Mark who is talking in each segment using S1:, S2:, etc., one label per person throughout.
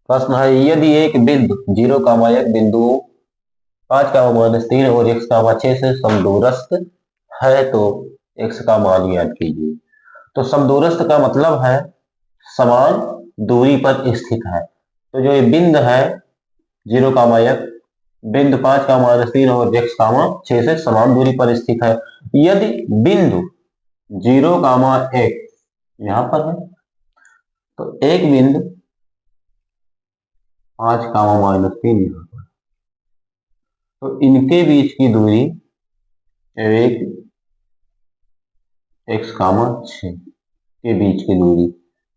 S1: प्रश्न है यदि एक बिंदु 0, 1 बिंदु 5, -3 और x, 6 से समदूरस्थ है तो x का मान ज्ञात कीजिए। तो समदूरस्थ का मतलब है समान दूरी पर स्थित है। तो जो ये बिंदु है 0, 1 बिंदु 5, -3 और x, 6 से समान दूरी पर स्थित है। यदि बिंदु 0, 1 यहां पर है तो एक बिंदु 5, -3 यहां पर, तो इनके बीच की दूरी एक x, 6 के बीच की दूरी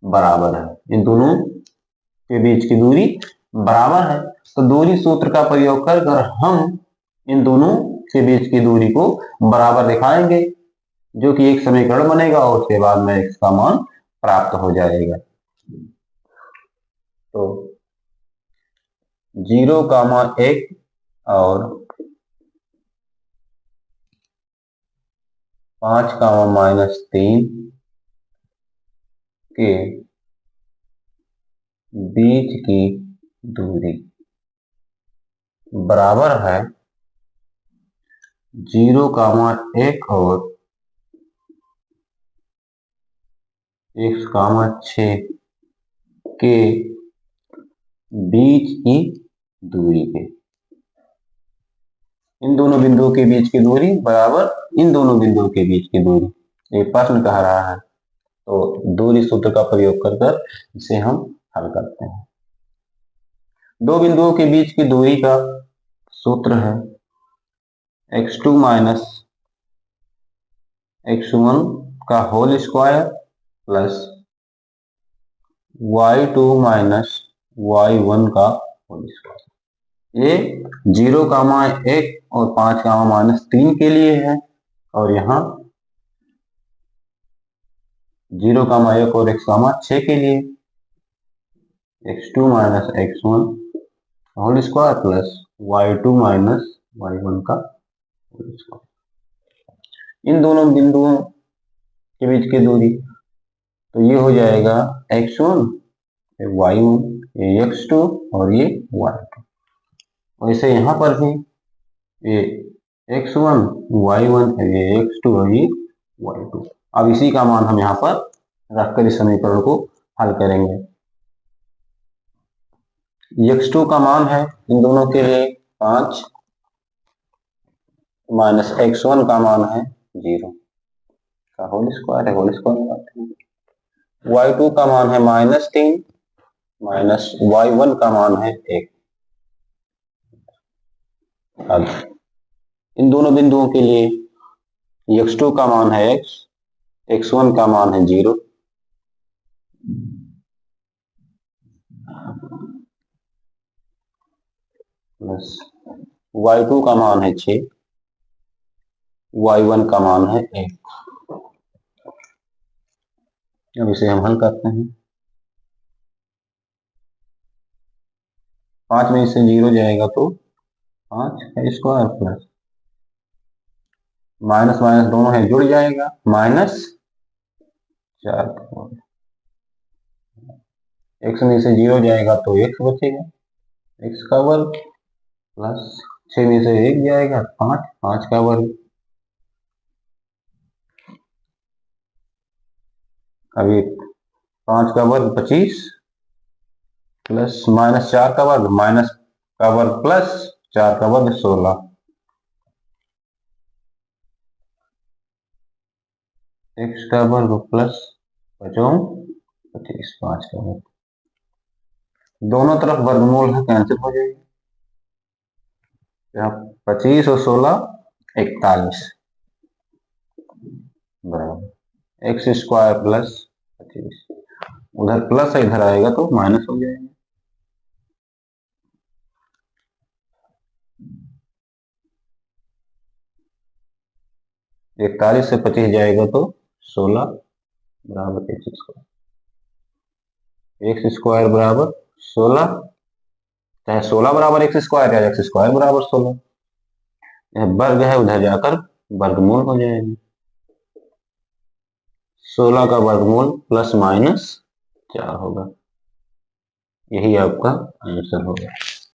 S1: बराबर है। इन दोनों के बीच की दूरी बराबर है। तो दूरी सूत्र का प्रयोग कर हम इन दोनों के बीच की दूरी को बराबर दिखाएंगे, जो कि एक समीकरण बनेगा और उसके बाद में x का मान प्राप्त हो जाएगा। तो 0, 1 और 5, -3 के बीच की दूरी बराबर है 0, 1 और x, 6 के बीच की दूरी के। इन दोनों बिंदुओं के बीच की दूरी बराबर इन दोनों बिंदुओं के बीच की दूरी, ये प्रश्न कह रहा है। तो दूरी सूत्र का प्रयोग कर इसे हम हल करते हैं। दो बिंदुओं के बीच की दूरी का सूत्र है x2 -x1 का whole square plus y2 -y1 का होल स्क्वायर। ये 0, 1 और 5, -3 के लिए है और यहाँ 0, 1 और x, 6 के लिए x2 -x1 whole square plus y2 -y1 का होल स्क्वायर। इन दोनों बिंदुओं के बीच की दूरी तो ये हो जाएगा x1, y1, ये x2 और ये y2। वैसे यहाँ पर भी ये x1, y1 ये x2 और ये y2। अब इसी का मान हम यहाँ पर रखकर इस समीकरण को हल करेंगे। x2 का मान है इन दोनों के लिए 5 -x1 का मान है 0 का होल स्क्वायर है, होल स्क्वायर लगाते हैं। y2 का मान है -3 -y1 का मान है 1। अब इन दोनों बिंदुओं के लिए x2 का मान है x, x1 का मान है 0 प्लस y2 का मान है 6, y1 का मान है 1। अब इसे हम हल करते हैं। 5 में से 0 जाएगा तो 5 का स्क्वायर प्लस माइनस माइनस दोनों है जुड़ जाएगा -4। x में से 0 जाएगा तो x बचेगा, x का वर्ग प्लस 6 में से 1 जाएगा 5, 5 का वर्ग। अभी 5 का वर्ग 25 प्लस -4 का वर्ग माइनस का वर्ग प्लस 4 का वर्ग 16। x का वर्ग प्लस 25, 5 का वर्ग। दोनों तरफ वर्गमूल है, कैंसिल हो जाएगा। 25 और 16 41 बराबर एक्स स्क्वायर प्लस 25। उधर प्लस है इधर आएगा तो माइनस हो जाएगा। इकतालीस से 25 जाएगा तो 16 बराबर एक्स स्क्वायर। एक्स स्क्वायर बराबर 16, चाहे 16 बराबर एक्स स्क्वायर या एक्स स्क्वायर बराबर 16। यह वर्ग है उधर जाकर वर्गमूल हो जाएगा। 16 का वर्गमूल प्लस माइनस 4 होगा। यही आपका आंसर होगा।